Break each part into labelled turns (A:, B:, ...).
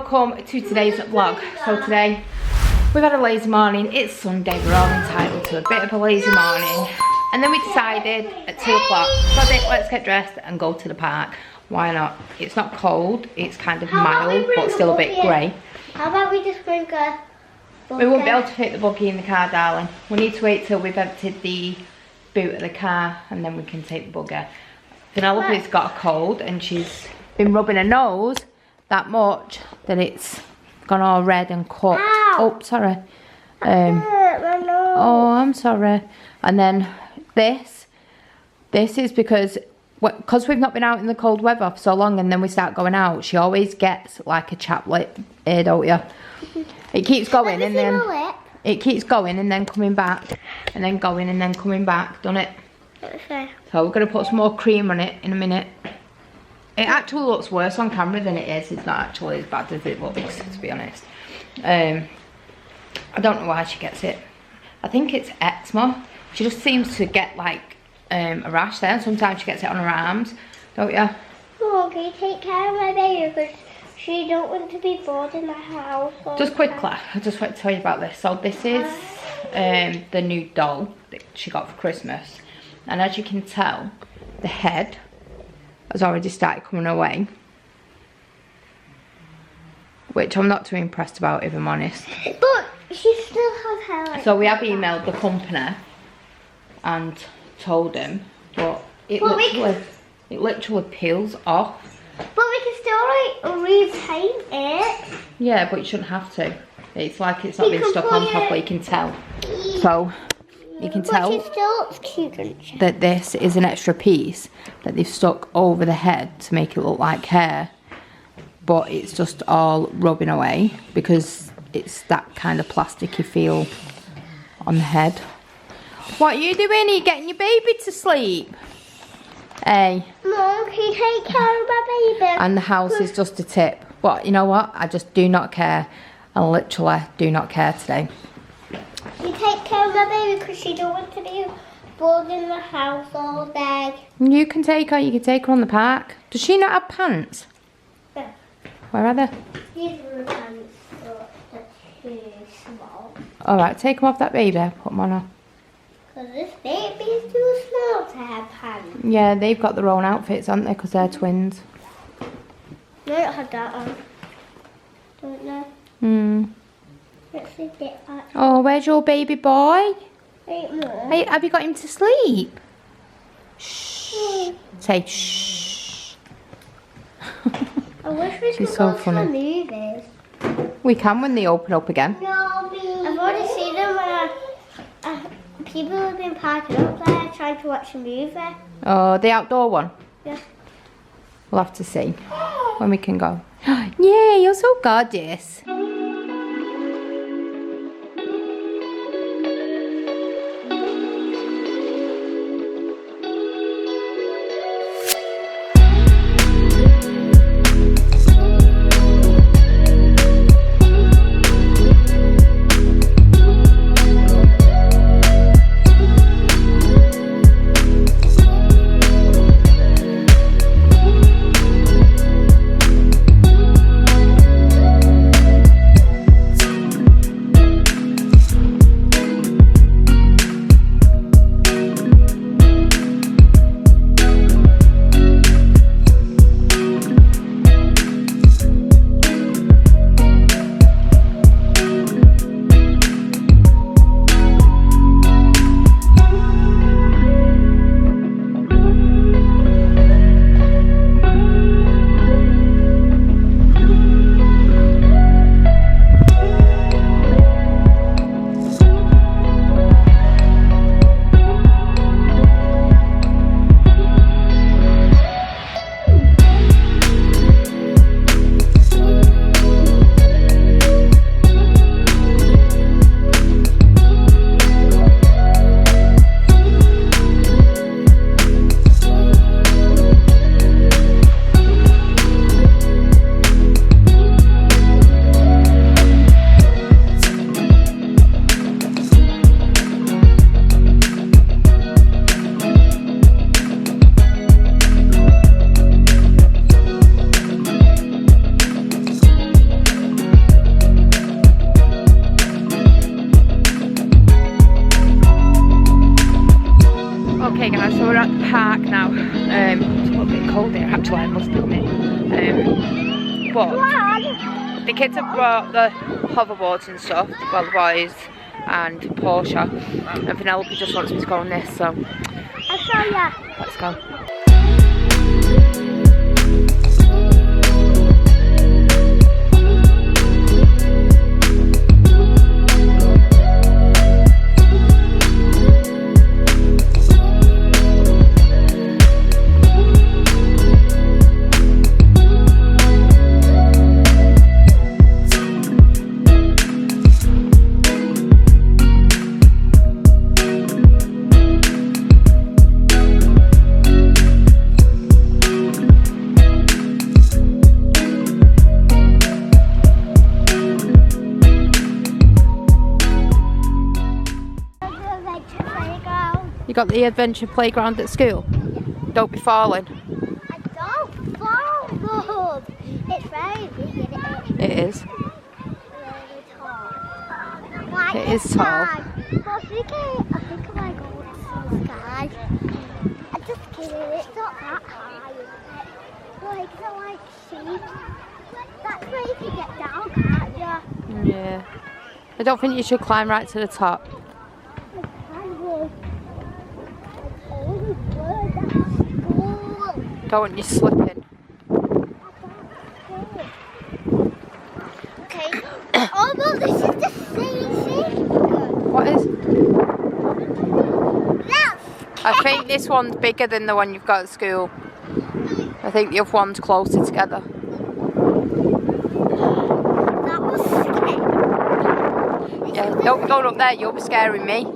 A: welcome to today's vlog. So today we've had a lazy morning. It's Sunday, we're all entitled to a bit of a lazy morning. And then we decided at 2 o'clock, let's get dressed and go to the park. Why not? It's not cold, it's kind of mild, but still a bit grey.
B: How about we just bring a buggy?
A: We won't be able to take the buggy in the car, darling. We need to wait till we've emptied the boot of the car and then we can take the buggy. Penelope's got a cold and she's been rubbing her nose that much that it's gone all red and cut.
B: Ow.
A: Oh, sorry. Oh, I'm sorry. And then this is because we've not been out in the cold weather for so long, and then we start going out, she always gets like a chapped lip here, don't you? It keeps going and then it keeps going and then coming back and then going and then coming back, doesn't it?
B: Okay.
A: So we're going to put some more cream on it in a minute. It actually looks worse on camera than it is. It's not actually as bad as it looks, to be honest. I don't know why she gets it. I think it's eczema. She just seems to get like a rash there. Sometimes she gets it on her arms, don't you?
B: Oh, can you take care of my baby because she don't want to be bored in the house?
A: Just quickly, I just want to tell you about this. So this is the new doll that she got for Christmas. And as you can tell, the head has already started coming away, which I'm not too impressed about, if I'm honest.
B: But she still has hair like
A: so we have emailed the company and told them, but it literally peels off.
B: But we can still like repaint it.
A: Yeah, but you shouldn't have to. It's like it's not been stuck on properly, you can tell. So you can tell
B: she still looks cute, doesn't she?
A: that this is an extra piece that they've stuck over the head to make it look like hair, but it's just all rubbing away because it's that kind of plasticky feel on the head. What are you doing? Are you getting your baby to sleep? Hey.
B: Mom, can you take care of my baby?
A: And the house is just a tip. But you know what? I just do not care. I literally do not care today.
B: You take care of my baby because she don't want to be bored in the house all day.
A: You can take her. You can take her on the park. Does she not have pants?
B: Yeah.
A: Where are they?
B: These are the pants, but they're too small.
A: Alright, take them off that baby. Put them on her.
B: Because this baby is too small to have pants.
A: Yeah, they've got their own outfits, haven't they? Because they're twins.
B: No, I don't have that on. Don't know.
A: Hmm.
B: Let's see that.
A: Oh, where's your baby boy?
B: Wait more.
A: Hey, have you got him to sleep? Shh. Say shh.
B: I wish we could
A: She's so
B: go
A: funny.
B: to the movies.
A: We can when they open up again.
B: No, I've already seen them when people have been parking up there trying to watch a movie.
A: Oh, the outdoor one?
B: Yeah.
A: We'll have to see when we can go. Yeah, you're so gorgeous. kids have brought the hoverboards and stuff, well, the boys and Portia, and Penelope just wants me to go on this, so
B: I'll show ya.
A: Let's go. You got the adventure playground at school? Don't be falling.
B: I don't fall, Mum. It's very big, isn't it?
A: It is.
B: Really tall. Like
A: It is tall.
B: But I think I might go up to the sky. I'm just kidding, it's not that high, is it? Like, it's not like sheep. That's where you can get down, can't you?
A: Yeah. I don't think you should climb right to the top. Don't want you slipping.
B: Okay. Oh no, this is the same thing.
A: What is?
B: That's
A: I think this one's bigger than the one you've got at school. I think the other one's closer together.
B: That was scary.
A: Yeah, don't go up there, you'll be scaring me.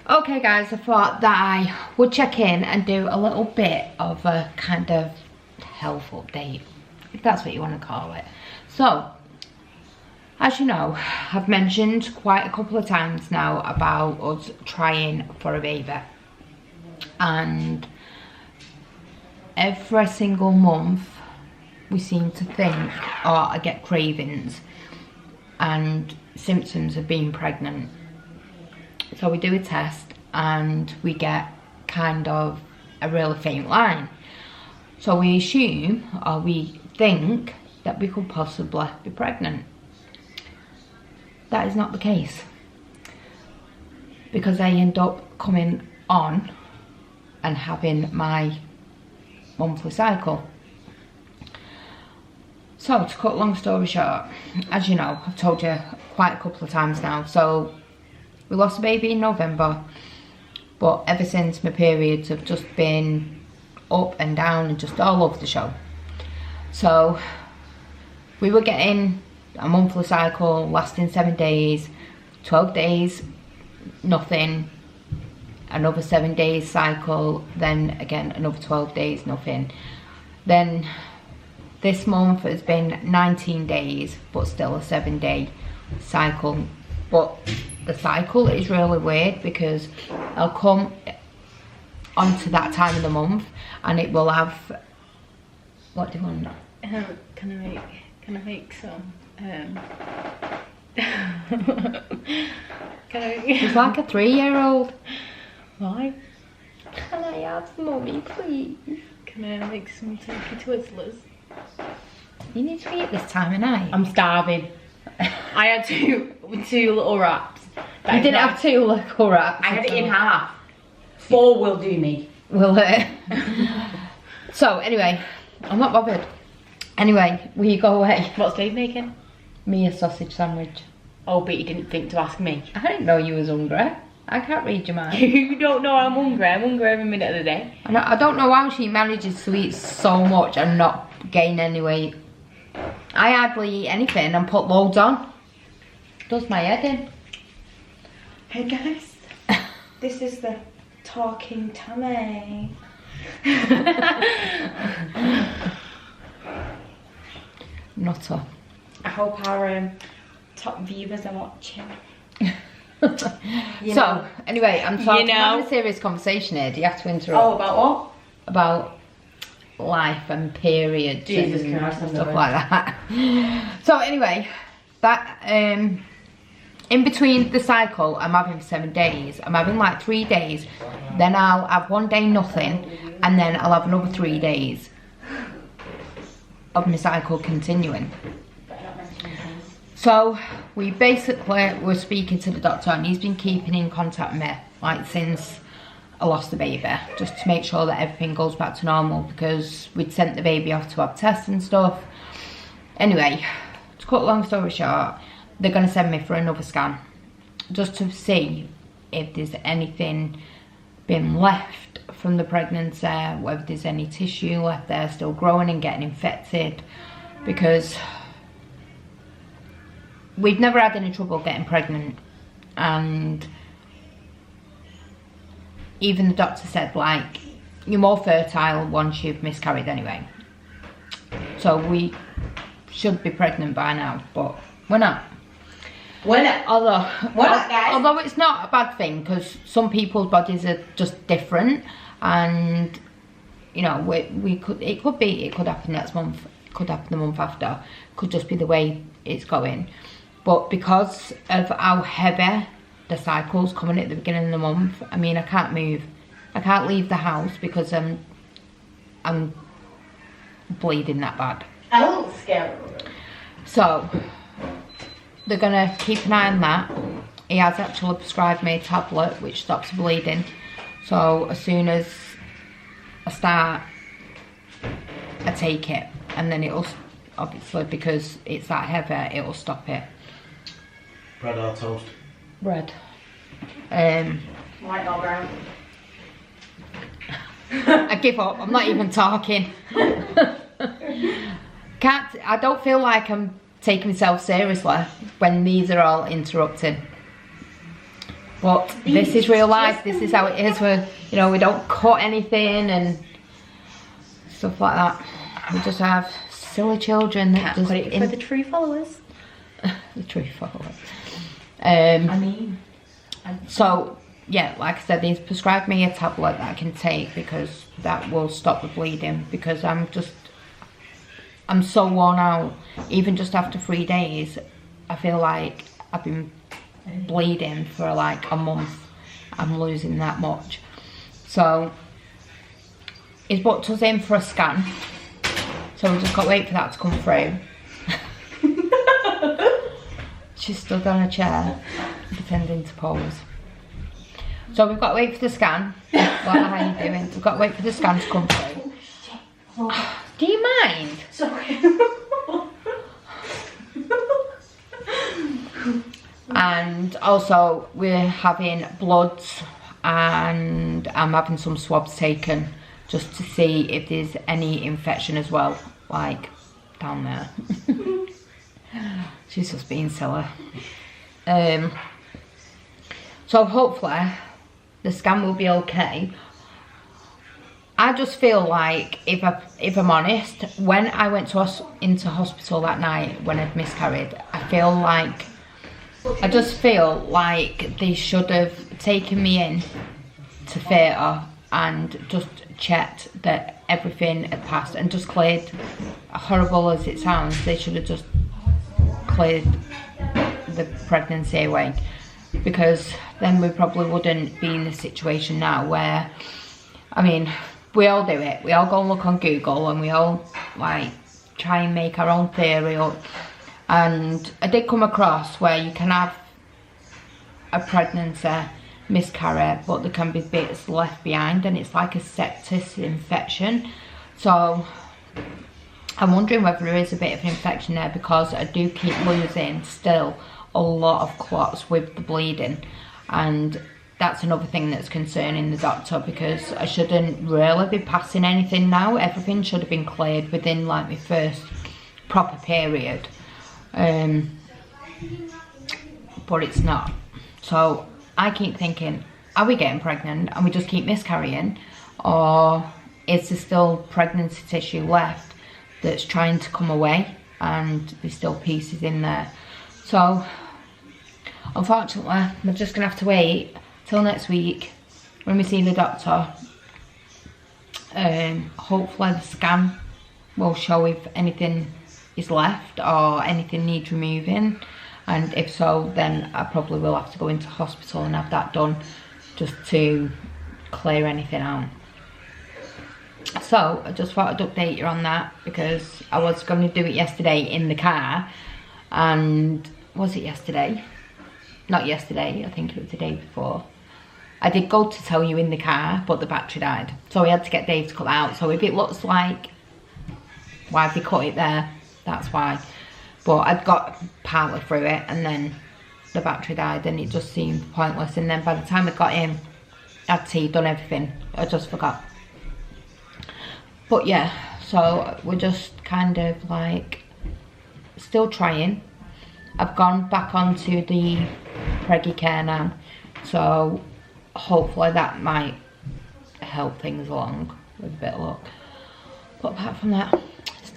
A: Okay guys, I thought that I would check in and do a little bit of a kind of health update, if that's what you want to call it. So, as you know, I've mentioned quite a couple of times now about us trying for a baby. And every single month we seem to think, or I get cravings and symptoms of being pregnant. So we do a test and we get kind of a really faint line. So we assume, or we think, that we could possibly be pregnant. That is not the case, because I end up coming on and having my monthly cycle. So to cut a long story short, as you know, I've told you quite a couple of times now, so we lost a baby in November, but ever since my periods have just been up and down and just all over the show. So we were getting a monthly cycle lasting 7 days, 12 days, nothing, another 7 days cycle, then again another 12 days, nothing. Then this month has been 19 days, but still a 7-day cycle. But the cycle is really weird, because I'll come onto that time of the month and it will have, what do you want?
C: Can I make some can I
A: It's like a 3-year-old.
C: Why?
A: Can I have mummy, please?
C: Can I make some turkey twizzlers?
A: You need to eat this time of night.
C: I'm starving. I had two little wraps.
A: You didn't have 2 little wraps.
C: I had it in half. 4 will do me.
A: Will it? So, anyway, I'm not bothered. Anyway, will you go away?
C: What's Dave making?
A: Me a sausage sandwich.
C: Oh, but you didn't think to ask me.
A: I didn't know you was hungry. I can't read your mind.
C: You don't know I'm hungry. I'm hungry every minute of the day.
A: I don't know how she manages to eat so much and not gain any weight. I hardly eat anything and put loads on. Does my head in.
C: Hey guys, this is the talking tummy.
A: Nutter.
C: I hope our top viewers are watching.
A: Anyway, I'm talking
C: know.
A: having a serious conversation here. Do you have to interrupt?
C: Oh, about what?
A: About life and periods
C: Jesus
A: and
C: Christ,
A: stuff like that. So anyway, that in between the cycle I'm having 7 days. I'm having like 3 days, then I'll have 1 day nothing, and then I'll have another 3 days of my cycle continuing. So we basically were speaking to the doctor, and he's been keeping in contact with me like since I lost the baby, just to make sure that everything goes back to normal, because we'd sent the baby off to have tests and stuff. Anyway, to cut a long story short, they're going to send me for another scan just to see if there's anything been left from the pregnancy, whether there's any tissue left there still growing and getting infected, because we've never had any trouble getting pregnant, and even the doctor said, like, you're more fertile once you've miscarried anyway, so we should be pregnant by now, but we're not. Although it's not a bad thing, because some people's bodies are just different, and you know, it could happen next month, it could happen the month after, it could just be the way it's going. But because of how heavy the cycle's coming at the beginning of the month, I mean, I can't move, I can't leave the house because I'm bleeding that bad.
C: Oh, scary.
A: So they're gonna keep an eye on that. He has actually prescribed me a tablet which stops bleeding, so as soon as I start, I take it, and then it'll, obviously because it's that heavy, it'll stop it.
D: Bread or toast?
A: Bread.
C: White or brown?
A: I give up, I'm not even talking. I don't feel like I'm taking myself seriously when these are all interrupted. But this is real life, this is how it is. You know, we don't cut anything and stuff like that. We just have silly children that
C: Can't
A: just
C: put it for the true followers.
A: the true followers. So yeah, like I said, he's prescribed me a tablet that I can take because that will stop the bleeding, because I'm so worn out. Even just after 3 days, I feel like I've been bleeding for like a month. I'm losing that much. So he's booked us in for a scan, so we just got to wait for that to come through. She's stood on a chair pretending to pose. So we've got to wait for the scan. How are you doing? We've got to wait for the scan to come through. Do you mind?
C: Sorry.
A: And also we're having bloods, and I'm having some swabs taken just to see if there's any infection as well, like down there. She's just being silly. So hopefully the scan will be okay. I just feel like, if I'm honest, when I went into hospital that night when I'd miscarried, I just feel like they should have taken me in to theatre and just checked that everything had passed and just cleared. Horrible as it sounds, they should have just cleared the pregnancy away. because then we probably wouldn't be in the situation now where, I mean, we all do it. We all go and look on Google and we all like try and make our own theory up. And I did come across where you can have a pregnancy, miscarry, but there can be bits left behind, and it's like a sepsis infection. So I'm wondering whether there is a bit of an infection there, because I do keep losing still a lot of clots with the bleeding, and that's another thing that's concerning the doctor, because I shouldn't really be passing anything now. Everything should have been cleared within like my first proper period, but it's not. So I keep thinking, are we getting pregnant and we just keep miscarrying, or is there still pregnancy tissue left that's trying to come away and there's still pieces in there? So unfortunately we're just gonna have to wait till next week when we see the doctor. Hopefully the scan will show if anything is left or anything needs removing, and if so, then I probably will have to go into hospital and have that done, just to clear anything out. So I just thought I'd update you on that, because I was going to do it yesterday in the car, and was it yesterday? Not yesterday, I think it was the day before. I did go to tell you in the car, but the battery died, so we had to get Dave to cut that out. So if it looks like, why have they cut it there, that's why. But I'd got partly through it and then the battery died and it just seemed pointless. And then by the time I got in, I'd done everything. I just forgot. But yeah, so we're just kind of like still trying. I've gone back onto the preggy care now, so hopefully that might help things along with a bit of luck. But apart from that,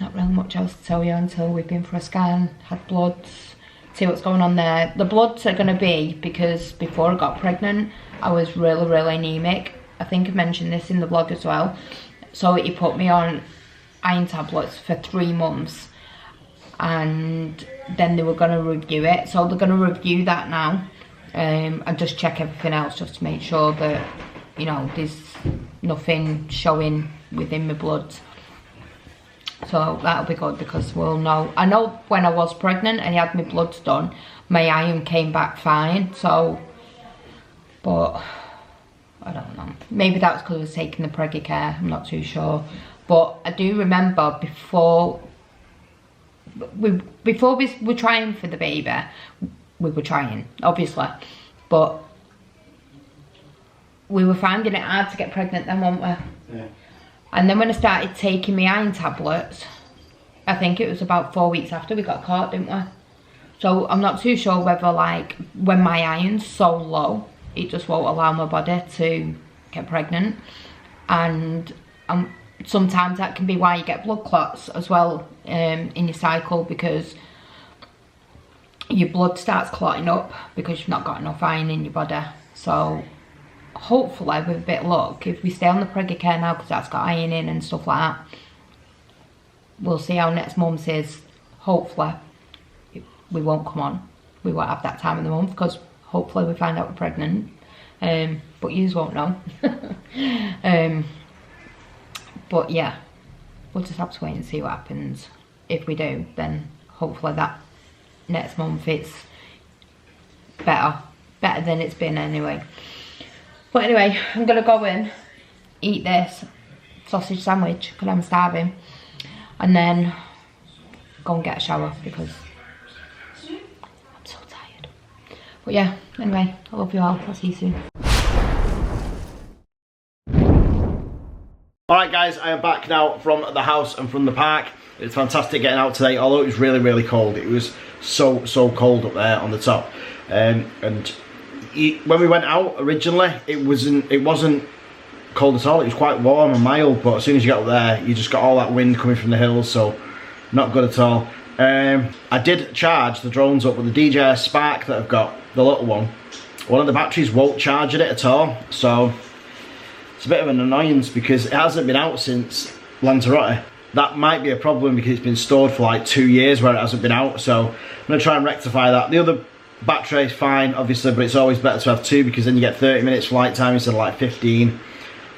A: not really much else to tell you until we've been for a scan, had bloods, see what's going on there. The bloods are going to be because before I got pregnant I was really anemic. I think I mentioned this in the vlog as well. So he put me on iron tablets for 3 months, and then they were going to review it. So they're going to review that now, and just check everything else just to make sure that, you know, there's nothing showing within my blood. So that'll be good, because we'll know. I know when I was pregnant and he had my bloods done, my iron came back fine. So, but I don't know. Maybe that's because I was taking the preggy care. I'm not too sure. But I do remember before we were trying for the baby, we were trying, obviously, but we were finding it hard to get pregnant then, weren't we? Yeah. And then when I started taking my iron tablets, I think it was about 4 weeks after we got caught, didn't we? So I'm not too sure whether, like, when my iron's so low, it just won't allow my body to get pregnant. And sometimes that can be why you get blood clots as well in your cycle, because your blood starts clotting up because you've not got enough iron in your body. So hopefully, with a bit of luck, if we stay on the preggy care now, because that's got iron in and stuff like that, we'll see how next month is. Hopefully we won't come on, we won't have that time of the month, because hopefully we find out we're pregnant, but yous won't know. But yeah, we'll just have to wait and see what happens. If we do, then hopefully that next month it's better than it's been anyway. But anyway, I'm gonna go in, eat this sausage sandwich because I'm starving, and then go and get a shower because I'm so tired. But yeah, anyway, I love you all. I'll see you soon.
D: Alright guys, I am back now from the house and from the park. It's fantastic getting out today, although it was really cold. It was so cold up there on the top. And when we went out originally, it wasn't cold at all. It was quite warm and mild, but as soon as you got up there, you just got all that wind coming from the hills, so not good at all. I did charge the drones up with the DJI Spark that I've got, the little one. One of the batteries won't charge it at all, so it's a bit of an annoyance because it hasn't been out since Lanzarote. That might be a problem because it's been stored for like 2 years where it hasn't been out, so I'm going to try and rectify that. The other battery's fine, obviously, but it's always better to have 2 because then you get 30 minutes flight time instead of like 15.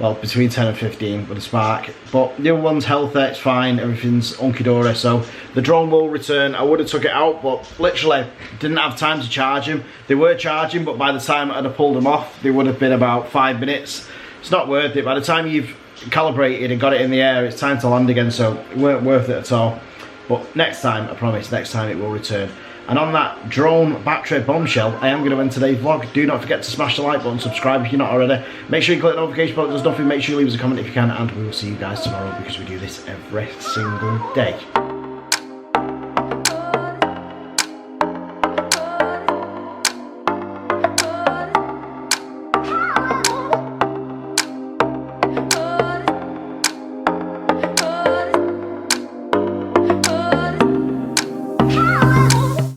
D: Well, between 10 and 15 with a Spark. But the other one's healthy, it's fine, everything's hunky-dory. So the drone will return. I would have took it out, but literally didn't have time to charge them. They were charging, but by the time I'd have pulled them off, they would have been about 5 minutes. It's not worth it. By the time you've calibrated and got it in the air, it's time to land again, so it weren't worth it at all. But next time, I promise, next time it will return. And on that drone battery bombshell, I am going to end today's vlog. Do not forget to smash the like button, subscribe if you're not already. Make sure you click the notification bell if there's nothing. Make sure you leave us a comment if you can, and we will see you guys tomorrow because we do this every single day.